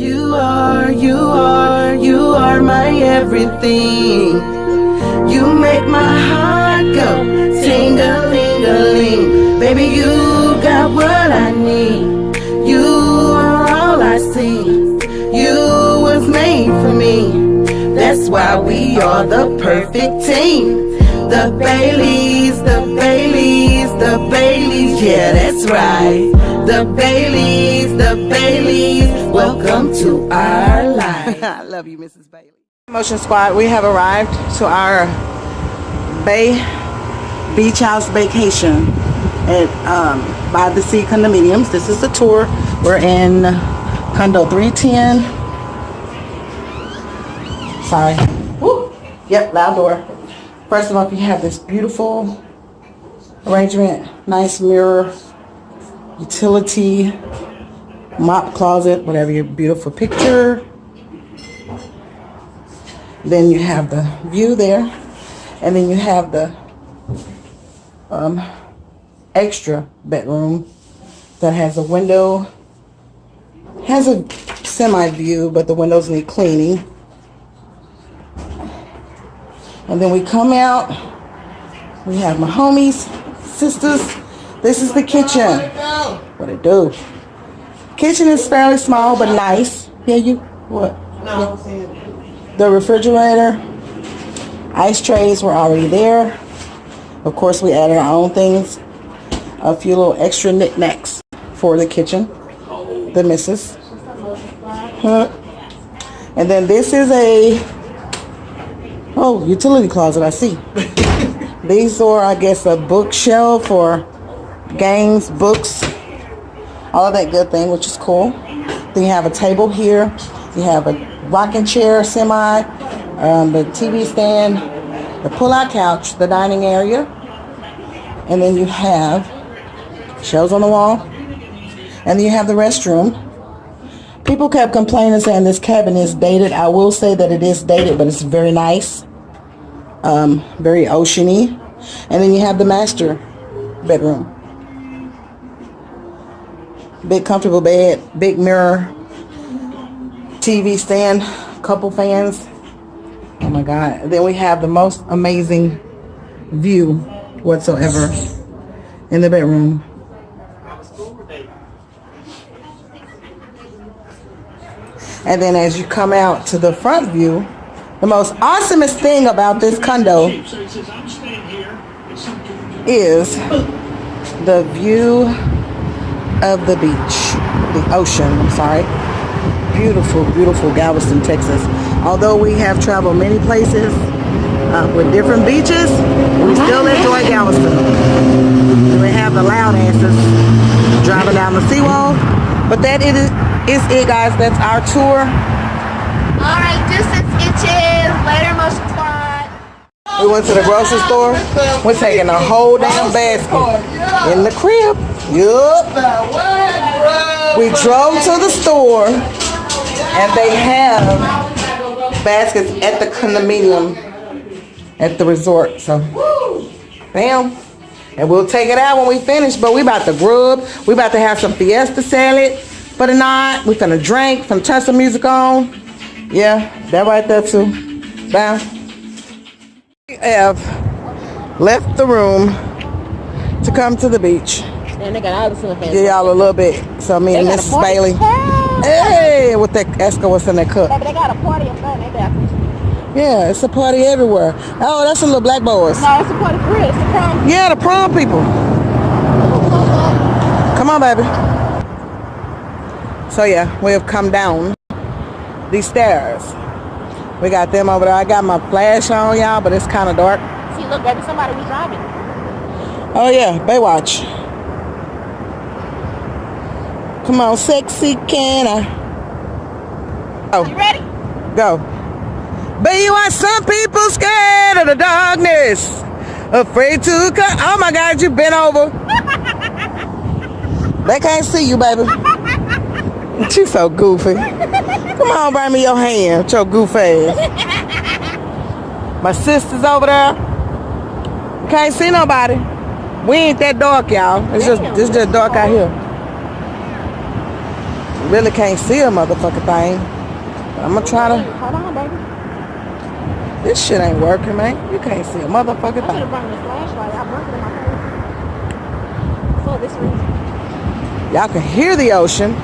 You are my everything. You make my heart go ting-a-ling-a-ling. Baby, you got what I need. You are all I see. You was made for me. That's why we are the perfect team. The Baileys, the Baileys, the Baileys, yeah, that's right. The Baileys, the Baileys, welcome to our life. I love you, Mrs. Bailey. Motion Squad, we have arrived to our beach house vacation at by the Sea condominiums. This is the tour. We're in condo 310. Sorry. Woo. Yep, loud door. First of all, you have this beautiful arrangement, nice mirror, utility, mop closet, whatever your beautiful picture. Then you have the view there, and then you have the extra bedroom that has a window, has a semi view, but the windows need cleaning. And then we come out, we have my homies, sisters. This is the kitchen. What it do? Kitchen is fairly small but nice. Yeah, you what? No. The refrigerator, ice trays were already there. Of course, we added our own things. A few little extra knickknacks for the kitchen. The missus. And then this is a utility closet, I see. These are, I guess, a bookshelf or games, books, all of that good thing, which is cool. Then you have a table here. You have a rocking chair, semi, the TV stand, the pull-out couch, the dining area, and then you have shelves on the wall, and then you have the restroom. People kept complaining, saying this cabin is dated. I will say that it is dated, but it's very nice, very oceany. And then you have the master bedroom. Big comfortable bed, big mirror, TV stand, couple fans. Oh my God. And then we have the most amazing view whatsoever in the bedroom. And then as you come out to the front view, the most awesomest thing about this condo is the view of the beach, the ocean, I'm sorry. Beautiful, beautiful Galveston, Texas. Although we have traveled many places with different beaches, we still enjoy Galveston. And we have the loud asses driving down the seawall. But that is it, guys. That's our tour. All right, distance inches. Later, Motion Squad. We went to the grocery store. We're taking a whole damn basket in the crib. Yup. We drove to the store, and they have baskets at the condominium at the resort. So, bam. And we'll take it out when we finish. But we about to grub. We about to have some fiesta salad for the night. We finna drink, finna turn some music on. Yeah, that right there too. Bam. We have left the room to come to the beach. And they got all the stuff. Give y'all a little bit. So me and Mrs. Bailey. Hey, with that Esco, what's in that cup? Baby, they got a party up there. They got. Yeah, it's a party everywhere. Oh, that's the little black boys. No, it's a party for real. It's the prom. Yeah, the prom people. Come on, baby. So yeah, we have come down these stairs. We got them over there. I got my flash on, y'all, but it's kind of dark. See, look, baby, somebody was driving. Oh yeah, Baywatch. Come on, sexy can I? Oh. You ready? Go. But you are some people scared of the darkness, afraid to come. Oh my God, you bent over. They can't see you, baby. You so goofy. Come on, bring me your hand with your goof ass. My sister's over there. Can't see nobody. We ain't that dark, y'all. It's just dark out here. Really can't see a motherfucking thing. But I'm gonna try to. Hold on, baby. This shit ain't working, man. You can't see a motherfucking I thing. should have brought the flashlight. I broke it in my face. For this reason. Y'all can hear the ocean,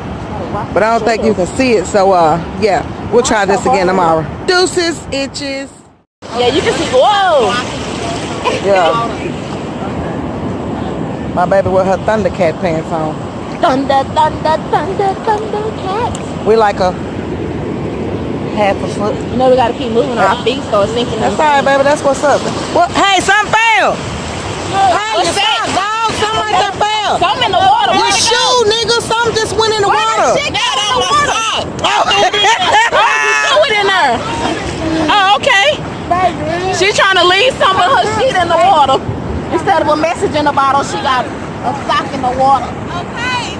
but I don't think you can see it. So, yeah, we'll try this again tomorrow. Deuces, itches. Yeah, you can see. Whoa! Yeah. My baby with her Thundercat pants on. Thunder, thunder, thunder, thunder, cats. We like a half a foot. You know we gotta keep moving our feet so it's sinking. That's all right, baby. That's what's up. Well, hey, something fell. Hey, What's you that? stop, dog. Something like that fell. Something in the water. Your shoe, nigga. Something just went in the water. Shit got in the water. Oh. Threw it in there. Oh, okay. She's trying to leave some of her shit in the water. Instead of a message in the bottle, she got a sock in the water. Okay.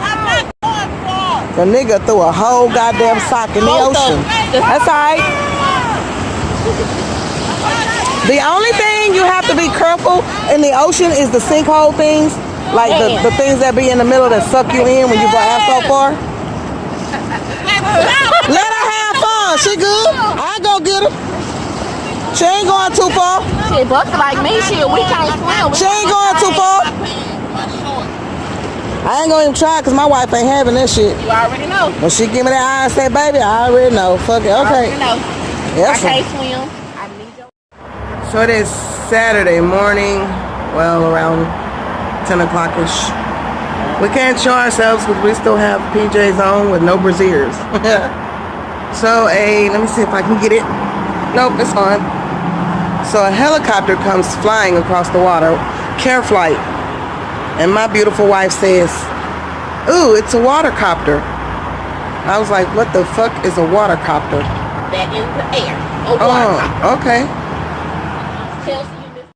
I'm not going for. The nigga threw a whole goddamn sock in the Both of ocean. them. That's all right. The only thing you have to be careful in the ocean is the sinkhole things. Like the things that be in the middle that suck you in when you go out so far. Let her have fun. She good. I go get her. She ain't going too far. She busted like me. Shit, we can't swim. She ain't going too far. I ain't gonna even try because my wife ain't having that shit. You already know. When she give me that eye and say, baby, I already know. Fuck it. Okay. You know. Yes, I can't swim. I need your. so it is Saturday morning. Well, around 10 o'clock-ish. We can't show ourselves because we still have PJs on with no brassieres. So let me see if I can get it. Nope, it's on. So a helicopter comes flying across the water, care flight, and my beautiful wife says, "Ooh, it's a watercopter." I was like, "What the fuck is a watercopter?" That in the air. Oh, okay. Chelsea, you missed.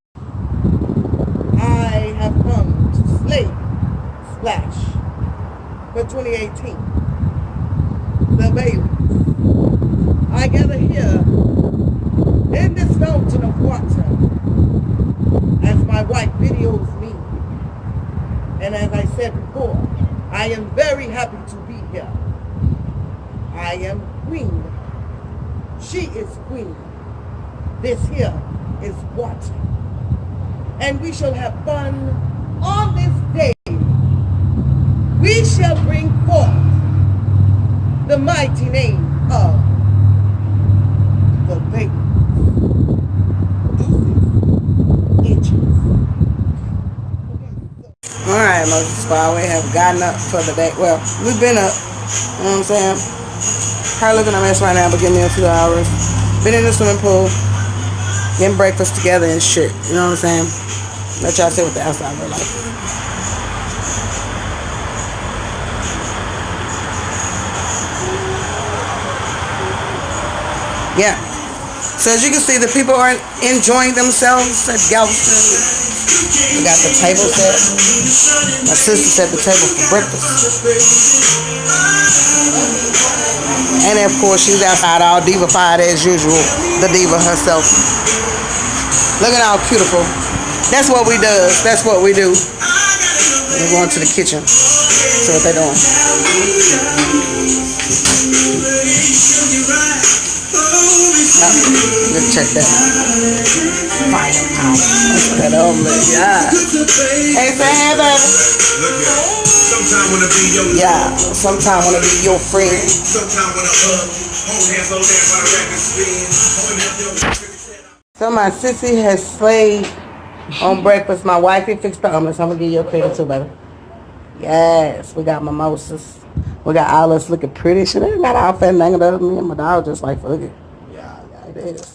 I have come to slay Splash for 2018. The babies. I gather here in this fountain of water as my wife videos me. And as I said before, I am very happy to be here. I am queen. She is queen. This here is water. And we shall have fun on this day. We shall bring forth the mighty name of the baby. Alright, Moses Spa, we have gotten up for the day. Well, we've been up. You know what I'm saying? Her looking a mess right now, but give me a few hours. Been in the swimming pool, getting breakfast together and shit. You know what I'm saying? Let y'all see what the outside look like. Yeah. So as you can see, the people are enjoying themselves at Galveston. We got the table set. My sister set the table for breakfast. And of course, she's outside all diva-fied as usual. The diva herself. Look at how beautiful. That's what we do. That's what we do. We're going to the kitchen. See what they're doing. Let's check that out. That's that omelet, yeah. Hey, say hey, baby. Sometime wanna be your yeah, sometime wanna be your friend. Sometime wanna hold hands on there by record spin. So my sissy has slayed on breakfast. My wifey fixed the omelets. I'm gonna give you a credit too, baby. Yes, we got mimosas. We got all this looking pretty. She ain't got an outfit and nothing other than me and my dog just like fuck it. Yeah, it is.